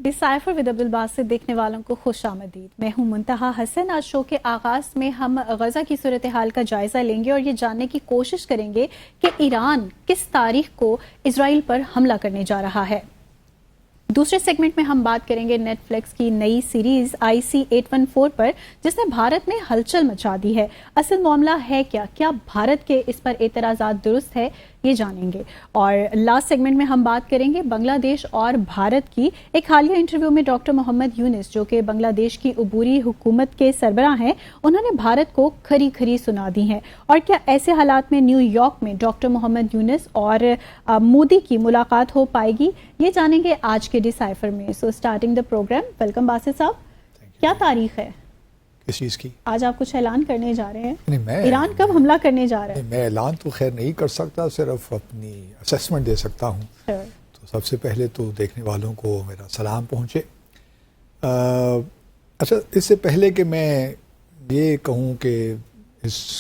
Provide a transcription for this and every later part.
Decipher with Abdul Basit دیکھنے والوں کو خوش آمدید. میں ہوں منتہا حسن. آج شو کے آغاز میں ہم غزہ کی صورتحال کا جائزہ لیں گے اور یہ جاننے کی کوشش کریں گے کہ ایران کس تاریخ کو اسرائیل پر حملہ کرنے جا رہا ہے. دوسرے سیگمنٹ میں ہم بات کریں گے نیٹ فلکس کی نئی سیریز IC-814 پر جس نے بھارت میں ہلچل مچا دی ہے. اصل معاملہ ہے کیا بھارت کے اس پر اعتراضات درست ہے، یہ جانیں گے. اور لاسٹ سیگمنٹ میں ہم بات کریں گے بنگلہ دیش اور بھارت کی. ایک حالیہ انٹرویو میں ڈاکٹر محمد یونس جو کہ بنگلہ دیش کی عبوری حکومت کے سربراہ ہیں، انہوں نے بھارت کو کھری کھری سنا دی ہیں. اور کیا ایسے حالات میں نیو یارک میں ڈاکٹر محمد یونس اور مودی کی ملاقات ہو پائے گی، یہ جانیں گے آج کے ڈسائفر میں. So starting the program. Welcome Basit صاحب. کیا تاریخ ہے کس چیز کی؟ آج آپ کچھ اعلان کرنے جا رہے ہیں؟ نہیں، ایران کب حملہ کرنے جا رہا ہے؟ میں اعلان تو خیر نہیں کر سکتا، صرف اپنی اسیسمنٹ دے سکتا ہوں. تو سب سے پہلے تو دیکھنے والوں کو میرا سلام پہنچے. اچھا، اس سے پہلے کہ میں یہ کہوں کہ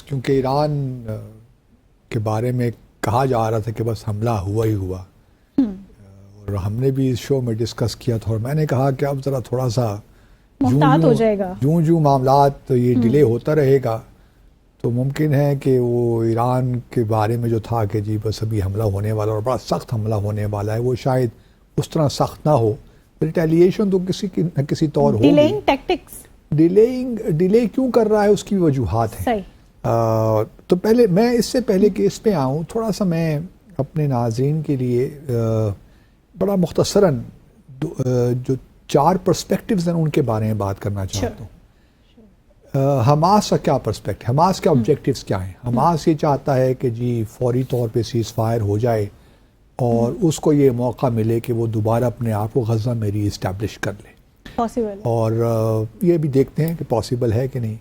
کیونکہ ایران کے بارے میں کہا جا رہا تھا کہ بس حملہ ہوا ہی ہوا، اور ہم نے بھی اس شو میں ڈسکس کیا تھا، اور میں نے کہا کہ اب ذرا تھوڑا سا محتاط ہو جائے گا. جو معاملات یہ ڈیلے ہوتا رہے گا تو ممکن ہے کہ وہ ایران کے بارے میں جو تھا کہ جی بس ابھی حملہ ہونے والا اور بڑا سخت حملہ ہونے والا ہے، وہ شاید اس طرح سخت نہ ہو. ریٹیلیشن تو کسی نہ کسی طور ہوگی. ڈیلیئنگ ٹیکٹکس، ڈیلے کیوں کر رہا ہے اس کی وجوہات ہیں. تو پہلے میں اس سے پہلے کہ اس پہ آؤں، تھوڑا سا میں اپنے ناظرین کے لیے بڑا مختصراً جو 4 پرسپیکٹیوز ہیں ان کے بارے میں بات کرنا چاہتا ہوں. حماس کا کیا پرسپیکٹو، حماس کے آبجیکٹیوز کیا ہیں؟ حماس یہ چاہتا ہے کہ جی فوری طور پہ سیز فائر ہو جائے اور اس کو یہ موقع ملے کہ وہ دوبارہ اپنے آپ کو غزہ میں ری اسٹیبلش کر لے. پاسبل، اور یہ بھی دیکھتے ہیں کہ پاسبل ہے کہ نہیں.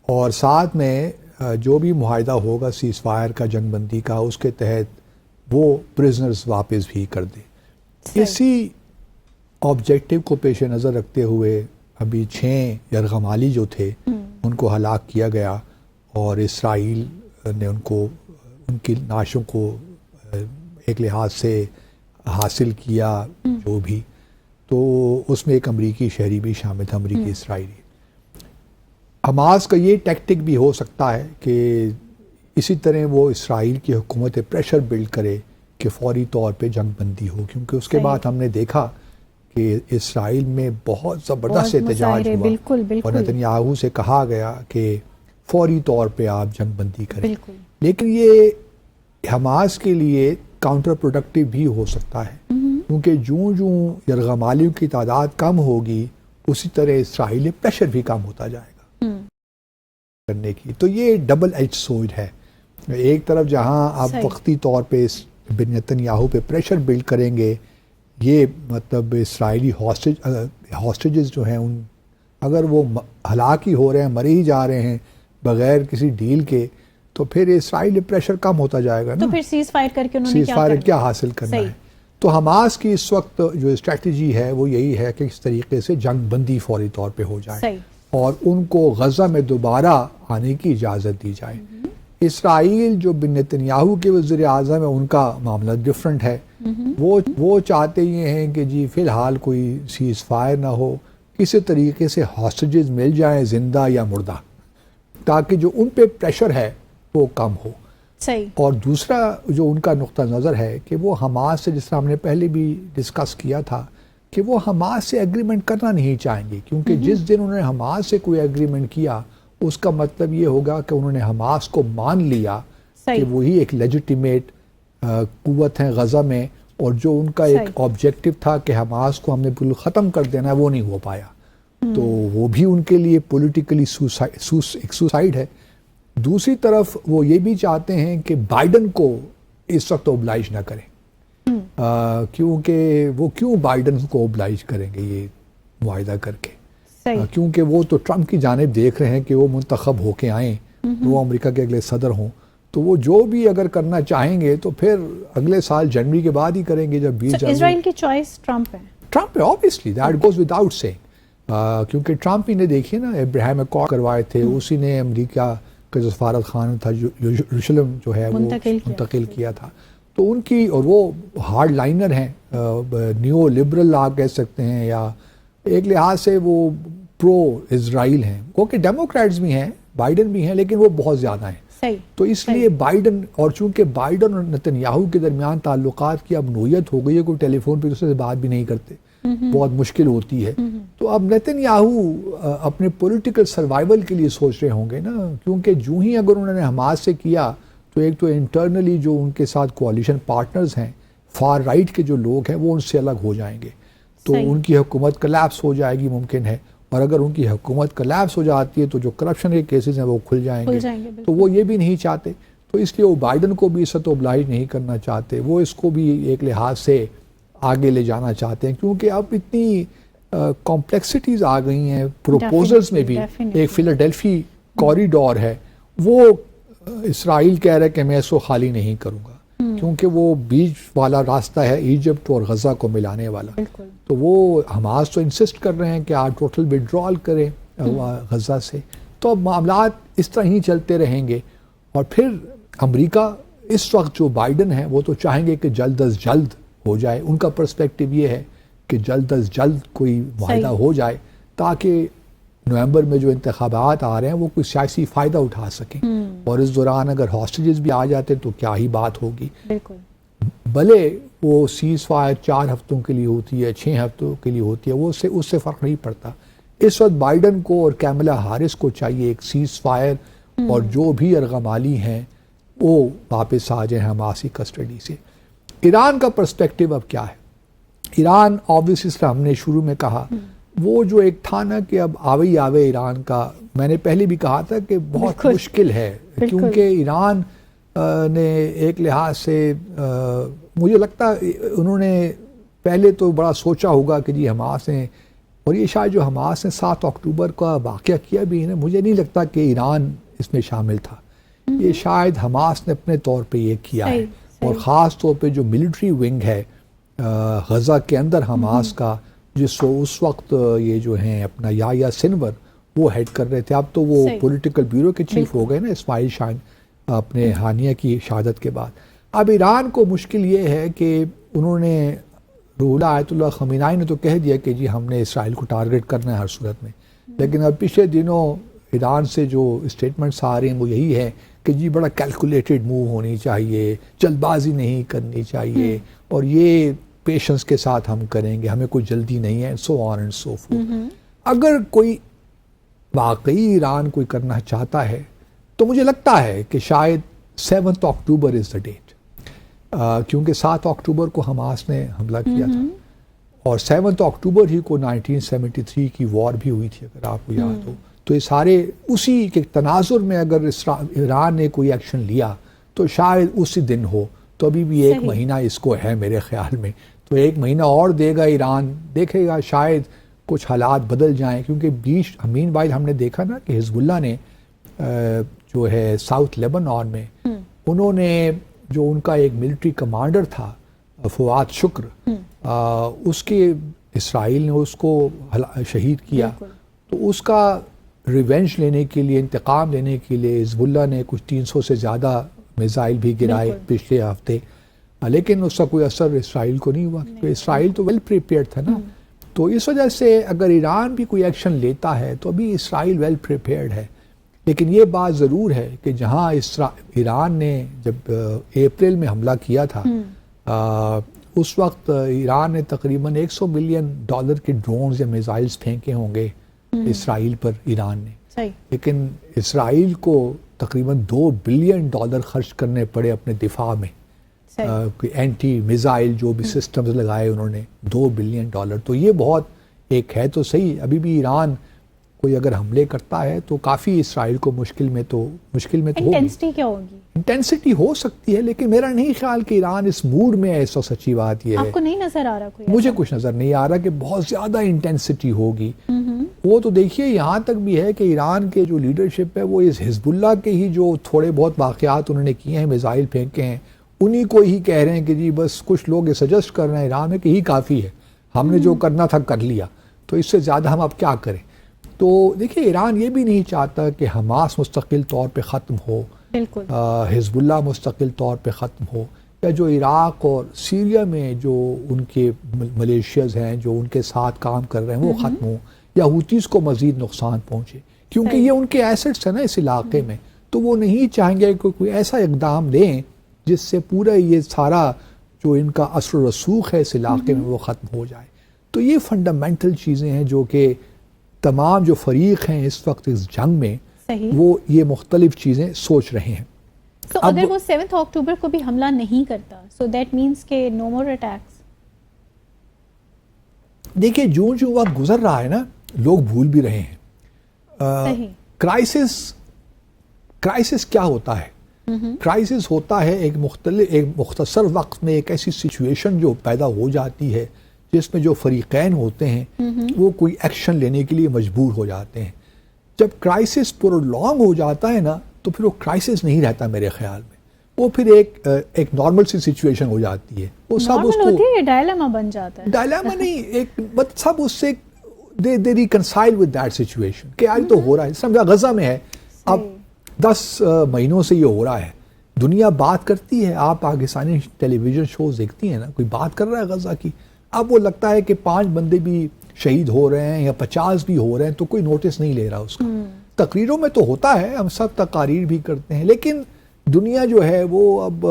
اور ساتھ میں جو بھی معاہدہ ہوگا سیز فائر کا، جنگ بندی کا، اس کے تحت وہ پرزنرز واپس بھی کر دے. اسی آبجیکٹیو کو پیش نظر رکھتے ہوئے ابھی 6 یرغمالی جو تھے ان کو ہلاک کیا گیا، اور اسرائیل نے ان کی لاشوں کو ایک لحاظ سے حاصل کیا جو بھی. تو اس میں ایک امریکی شہری بھی شامل تھا، امریکی اسرائیلی. حماس کا یہ ٹیکٹک بھی ہو سکتا ہے کہ اسی طرح وہ اسرائیل کی حکومت پریشر بلڈ کرے کہ فوری طور پہ جنگ بندی ہو، کیونکہ اس کے بعد ہم نے دیکھا کہ اسرائیل میں بہت زبردست احتجاج ہوا اور نتنیاہو سے کہا گیا کہ فوری طور پہ آپ جنگ بندی کریں. لیکن یہ حماس کے لیے کاؤنٹر پروڈکٹیو بھی ہو سکتا ہے، کیونکہ جوں یرغمالیوں کی تعداد کم ہوگی اسی طرح اسرائیلی پریشر بھی کم ہوتا جائے گا کرنے کی. تو یہ ڈبل ایج سوڈ ہے. ایک طرف جہاں آپ وقتی طور پہ بن نتنیاہو پہ پریشر بلڈ کریں گے، یہ مطلب اسرائیلی ہاسٹیجز جو ہیں ان اگر وہ ہلاک ہی ہو رہے ہیں، مرے ہی جا رہے ہیں بغیر کسی ڈیل کے، تو پھر اسرائیلی پریشر کم ہوتا جائے گا نا. تو پھر سیز فائر کر کے سیز فائر کیا حاصل کرنا ہے؟ تو حماس کی اس وقت جو اسٹریٹجی ہے وہ یہی ہے کہ اس طریقے سے جنگ بندی فوری طور پہ ہو جائے اور ان کو غزہ میں دوبارہ آنے کی اجازت دی جائے. اسرائیل جو بن نتنیاہو کے وزیر اعظم ہے ان کا معاملہ ڈفرینٹ ہے. وہ چاہتے یہ ہیں کہ جی فی الحال کوئی سیز فائر نہ ہو، کسی طریقے سے ہاسٹیجز مل جائیں زندہ یا مردہ، تاکہ جو ان پہ پریشر ہے وہ کم ہو. اور دوسرا جو ان کا نقطہ نظر ہے کہ وہ حماس سے، جس طرح ہم نے پہلے بھی ڈسکس کیا تھا، کہ وہ حماس سے ایگریمنٹ کرنا نہیں چاہیں گے، کیونکہ جس دن انہوں نے حماس سے کوئی ایگریمنٹ کیا اس کا مطلب یہ ہوگا کہ انہوں نے حماس کو مان لیا کہ وہی ایک لیجیٹیمیٹ قوت ہے غزہ میں، اور جو ان کا ایک آبجیکٹو تھا کہ حماس کو ہم نے بالکل ختم کر دینا ہے وہ نہیں ہو پایا. تو وہ بھی ان کے لیے پولیٹیکلی ایک سوسائڈ ہے. دوسری طرف وہ یہ بھی چاہتے ہیں کہ بائیڈن کو اس وقت اوبلائج نہ کریں، کیونکہ وہ کیوں بائیڈن کو اوبلائج کریں گے یہ معاہدہ کر کے، کیونکہ وہ تو ٹرمپ کی جانب دیکھ رہے ہیں کہ وہ منتخب ہو کے آئیں، وہ امریکہ کے اگلے صدر ہوں. تو وہ جو بھی اگر کرنا چاہیں گے تو پھر اگلے سال جنوری کے بعد ہی کریں گے. جب 20 جنوری اسرائیل کی چوائس ٹرمپ ہے obviously that goes without saying. کیونکہ ٹرمپ ہی نے دیکھیے نا ابراہیم اکارڈ کروائے تھے، اسی نے امریکہ کا جو سفارت خانہ تھا یروشلم جو ہے وہ منتقل کیا تھا. تو ان کی، اور وہ ہارڈ لائنر ہیں، نیو لبرل آپ کہہ سکتے ہیں، یا ایک لحاظ سے وہ پرو اسرائیل ہیں، کیونکہ ڈیموکریٹس بھی ہیں، بائیڈن بھی ہیں، لیکن وہ بہت زیادہ ہیں. صحیح. تو اس لیے بائیڈن، اور چونکہ بائیڈن اور نتنیاہو کے درمیان تعلقات کی اب نوعیت ہو گئی ہے، کوئی ٹیلی فون پہ دوسرے سے بات بھی نہیں کرتے، بہت مشکل ہوتی ہے. تو اب نتنیاہو اپنے پولیٹیکل سروائیول کے لیے سوچ رہے ہوں گے نا، کیونکہ جو ہی اگر انہوں نے حماس سے کیا تو ایک تو انٹرنلی جو ان کے ساتھ کوalition پارٹنرز ہیں، فار رائٹ کے جو لوگ ہیں، وہ ان سے الگ ہو جائیں گے، تو ان کی حکومت کلیپس ہو جائے گی، ممکن ہے. اور اگر ان کی حکومت کلیپس ہو جاتی ہے تو جو کرپشن کے کیسز ہیں وہ کھل جائیں گے. تو وہ یہ بھی نہیں چاہتے، تو اس لیے وہ بائیڈن کو بھی اس سے تو oblige نہیں کرنا چاہتے، وہ اس کو بھی ایک لحاظ سے آگے لے جانا چاہتے ہیں، کیونکہ اب اتنی کمپلیکسٹیز آ گئی ہیں پروپوزلز میں بھی. ایک فیلاڈیلفی کوریڈور ہے، وہ اسرائیل کہہ رہا ہے کہ میں اس کو خالی نہیں کروں گا، کیونکہ وہ بیچ والا راستہ ہے ایجپٹ اور غزہ کو ملانے والا. تو وہ حماس تو انسسٹ کر رہے ہیں کہ آپ ٹوٹل وڈرال کریں غزہ سے. تو اب معاملات اس طرح ہی چلتے رہیں گے. اور پھر امریکہ اس وقت جو بائیڈن ہے وہ تو چاہیں گے کہ جلد از جلد ہو جائے. ان کا پرسپیکٹیو یہ ہے کہ جلد از جلد کوئی معاہدہ ہو جائے تاکہ نومبر میں جو انتخابات آ رہے ہیں وہ کوئی سیاسی فائدہ اٹھا سکیں. اور اس دوران اگر ہاسٹیجز بھی آ جاتے تو کیا ہی بات ہوگی. بھلے وہ سیز فائر 4 ہفتوں کے لیے ہوتی ہے، 6 ہفتوں کے لیے ہوتی ہے، وہ اس سے فرق نہیں پڑتا. اس وقت بائیڈن کو اور کیملا ہارس کو چاہیے ایک سیز فائر، اور جو بھی ارغمالی ہیں وہ واپس آ جائیں حماس کی کسٹڈی سے. ایران کا پرسپیکٹیو اب کیا ہے؟ ایران آبویسلی اس طرح ہم نے شروع میں کہا، وہ جو ایک تھا نا کہ اب آوے ہی آوے ایران کا، میں نے پہلے بھی کہا تھا کہ بہت مشکل ہے، کیونکہ ایران نے ایک لحاظ سے مجھے لگتا انہوں نے پہلے تو بڑا سوچا ہوگا کہ جی حماس نے، اور یہ شاید جو حماس نے 7 اکتوبر کا واقعہ کیا بھی ہے نا، مجھے نہیں لگتا کہ ایران اس میں شامل تھا. یہ شاید حماس نے اپنے طور پہ یہ کیا ہے، اور خاص طور پہ جو ملٹری ونگ ہے غزہ کے اندر حماس کا، جس کو اس وقت یہ جو ہیں اپنا یحییٰ سنور وہ ہیڈ کر رہے تھے. اب تو وہ پولیٹیکل بیورو کے چیف ہو گئے نا اسماعیل شاہین اپنے ہانیہ کی شہادت کے بعد. اب ایران کو مشکل یہ ہے کہ انہوں نے، روح اللہ آیت اللہ خمینائی نے تو کہہ دیا کہ جی ہم نے اسرائیل کو ٹارگٹ کرنا ہے ہر صورت میں، لیکن اب پچھلے دنوں ایران سے جو اسٹیٹمنٹس آ رہے ہیں وہ یہی ہے کہ جی بڑا کیلکولیٹڈ موو ہونی چاہیے، جلد بازی نہیں کرنی چاہیے، اور یہ پیشنس کے ساتھ ہم کریں گے، ہمیں کوئی جلدی نہیں ہے، سو آن اینڈ سو فورتھ. اگر کوئی واقعی ایران کوئی کرنا چاہتا ہے تو مجھے لگتا ہے کہ شاید 7 اکتوبر از دا ڈیٹ، کیونکہ 7 اکتوبر کو حماس نے حملہ کیا تھا، اور 7 اکتوبر ہی کو 1973 کی وار بھی ہوئی تھی اگر آپ کو یاد ہو. تو یہ سارے اسی کے تناظر میں اگر ایران نے کوئی ایکشن لیا تو شاید اسی دن ہو. تو ابھی بھی 1 مہینہ اس کو ہے میرے خیال میں، تو 1 مہینہ اور دے گا ایران، دیکھے گا شاید کچھ حالات بدل جائیں. کیونکہ بیچ مین وائل ہم نے دیکھا نا کہ حزب اللہ نے جو ہے ساؤتھ لیبنان میں، انہوں نے جو ان کا ایک ملٹری کمانڈر تھا فواد شکر، اس کے اسرائیل نے اس کو شہید کیا. تو اس کا ریونج لینے کے لیے، انتقام لینے کے لیے حزب اللہ نے کچھ 300 سے زیادہ میزائل بھی گرائے پچھلے ہفتے، لیکن اس کا کوئی اثر اسرائیل کو نہیں ہوا، کیونکہ اسرائیل تو ویل پریپیئرڈ تھا نا. تو اس وجہ سے اگر ایران بھی کوئی ایکشن لیتا ہے تو ابھی اسرائیل ویل پریپیئرڈ ہے. لیکن یہ بات ضرور ہے کہ جہاں ایران نے جب اپریل میں حملہ کیا تھا، اس وقت ایران نے تقریباً $100 ملین کے ڈرونز یا میزائلز پھینکے ہوں گے اسرائیل پر ایران نے، لیکن اسرائیل کو تقریباً $2 بلین خرچ کرنے پڑے اپنے دفاع میں. اینٹی میزائل جو بھی سسٹمز لگائے انہوں نے $2 بلین. تو یہ بہت ایک ہے تو صحیح. ابھی بھی ایران کوئی اگر حملے کرتا ہے تو کافی اسرائیل کو مشکل میں تو انٹینسٹی کیا ہوگی؟ انٹینسٹی ہو سکتی ہے، لیکن میرا نہیں خیال کہ ایران اس موڈ میں ہے. ایسا سچی بات یہ ہے، آپ کو نہیں نظر آ رہا کوئی؟ مجھے کچھ نظر نہیں آ رہا کہ بہت زیادہ انٹینسٹی ہوگی. وہ تو دیکھیے یہاں تک بھی ہے کہ ایران کے جو لیڈرشپ ہے وہ اس حزب اللہ کے ہی جو تھوڑے بہت واقعات انہوں نے کیے ہیں، میزائل پھینکے ہیں، انہی کو ہی کہہ رہے ہیں کہ جی بس کچھ لوگ یہ سجسٹ کر رہے ہیں ایران میں کہ ہی کافی ہے، ہم نے جو کرنا تھا کر لیا، تو اس سے زیادہ ہم اب کیا کریں. تو دیکھیے ایران یہ بھی نہیں چاہتا کہ حماس مستقل طور پہ ختم ہو، بالکل حزب اللہ مستقل طور پہ ختم ہو، یا جو عراق اور سیریا میں جو ان کے ملیشیاز ہیں جو ان کے ساتھ کام کر رہے ہیں وہ ختم ہوں یا ہوتیز کو مزید نقصان پہنچے، کیونکہ یہ ان کے ایسٹس ہیں نا اس علاقے میں، تو وہ نہیں چاہیں گے کہ کوئی ایسا اقدام لیں جس سے پورا یہ سارا جو ان کا اثر و رسوخ ہے اس علاقے میں وہ ختم ہو جائے۔ تو یہ فنڈامنٹل چیزیں ہیں جو کہ تمام جو فریق ہیں اس وقت اس جنگ میں وہ یہ مختلف چیزیں سوچ رہے ہیں۔ تو اگر وہ 7 اکتوبر کو بھی حملہ نہیں کرتا سو دیٹ مینس کہ نو مور اٹیکس؟ دیکھیے جو وقت گزر رہا ہے نا لوگ بھول بھی رہے ہیں۔ کرائسس کیا ہوتا ہے؟ کرائسس ہوتا ہے ایک مختصر وقت میں ایک ایسی سچویشن جو پیدا ہو جاتی ہے جس میں جو فریقین ہوتے ہیں وہ کوئی ایکشن لینے کے لیے مجبور ہو جاتے ہیں۔ جب کرائسس پرولونگ ہو جاتا ہے نا تو پھر وہ کرائسس نہیں رہتا میرے خیال میں، وہ پھر ایک نارمل سی سچویشن ہو جاتی ہے، وہ سب اس کو ڈائلاما بن جاتا ہے۔ ڈائلاما نہیں، ایک سب اس سے they reconcile with that situation کہ آج تو ہو رہا ہے، سمجھا غزہ میں ہے اب 10 مہینوں سے یہ ہو رہا ہے، دنیا بات کرتی ہے، آپ پاکستانی ٹیلی ویژن شوز دیکھتی ہیں نا، کوئی بات کر رہا ہے غزہ کی؟ اب وہ لگتا ہے کہ 5 بندے بھی شہید ہو رہے ہیں یا 50 بھی ہو رہے ہیں تو کوئی نوٹس نہیں لے رہا اس کا۔ تقریروں میں تو ہوتا ہے، ہم سب تقاریر بھی کرتے ہیں، لیکن دنیا جو ہے وہ اب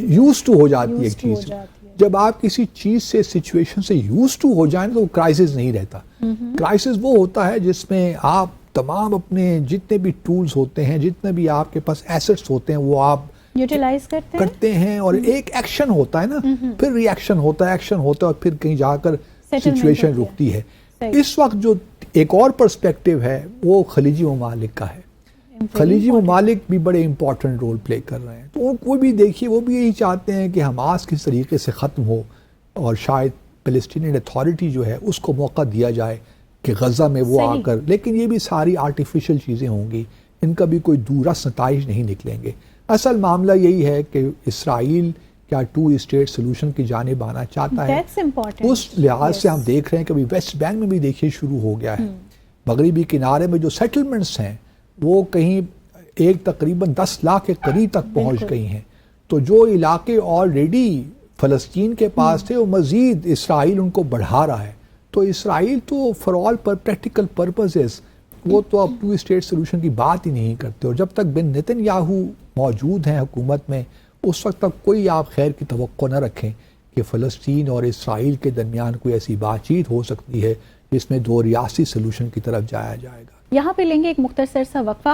یوز ٹو ہو جاتی ہے ایک چیز۔ جب آپ کسی چیز سے سچویشن سے یوز ٹو ہو جائیں تو وہ کرائسس نہیں رہتا۔ کرائسس وہ ہوتا ہے جس میں آپ تمام اپنے جتنے بھی ٹولز ہوتے ہیں، جتنے بھی آپ کے پاس ایسٹس ہوتے ہیں وہ آپ یوٹیلائز کرتے ہیں، اور ایک ایکشن ہوتا ہے نا، پھر ری ایکشن ہوتا ہے، ایکشن ہوتا ہے، اور پھر کہیں جا کر سچویشن رکتی ہے۔ اس وقت جو ایک اور پرسپیکٹیو ہے وہ خلیجی ممالک کا ہے۔ خلیجی ممالک بھی بڑے امپورٹنٹ رول پلے کر رہے ہیں، تو وہ بھی دیکھیے وہ بھی یہی چاہتے ہیں کہ حماس کس طریقے سے ختم ہو اور شاید فلسطینین اتھارٹی جو ہے اس کو موقع دیا جائے کہ غزہ میں وہ آ کر، لیکن یہ بھی ساری آرٹیفیشل چیزیں ہوں گی، ان کا بھی کوئی دورس نتائج نہیں نکلیں گے۔ اصل معاملہ یہی ہے کہ اسرائیل کیا 2 اسٹیٹ سولوشن کی جانب آنا چاہتا ہے، اس لحاظ سے ہم دیکھ رہے ہیں کہ ابھی ویسٹ بینک میں بھی دیکھیے شروع ہو گیا ہے، مغربی کنارے میں جو سیٹلمنٹس ہیں وہ کہیں ایک تقریباً 10 لاکھ کے قریب تک پہنچ گئی ہیں، تو جو علاقے آلریڈی فلسطین کے پاس تھے وہ مزید اسرائیل ان کو بڑھا رہا ہے، تو اسرائیل تو for all per practical purposes وہ تو اب 2 اسٹیٹ سولوشن کی بات ہی نہیں کرتے، اور جب تک بن نیتن یاہو موجود ہیں حکومت میں اس وقت تک کوئی آپ خیر کی توقع نہ رکھیں کہ فلسطین اور اسرائیل کے درمیان کوئی ایسی بات چیت ہو سکتی ہے جس میں 2 ریاستی سولوشن کی طرف جایا جائے گا۔ یہاں پہ لیں گے ایک مختصر سا وقفہ۔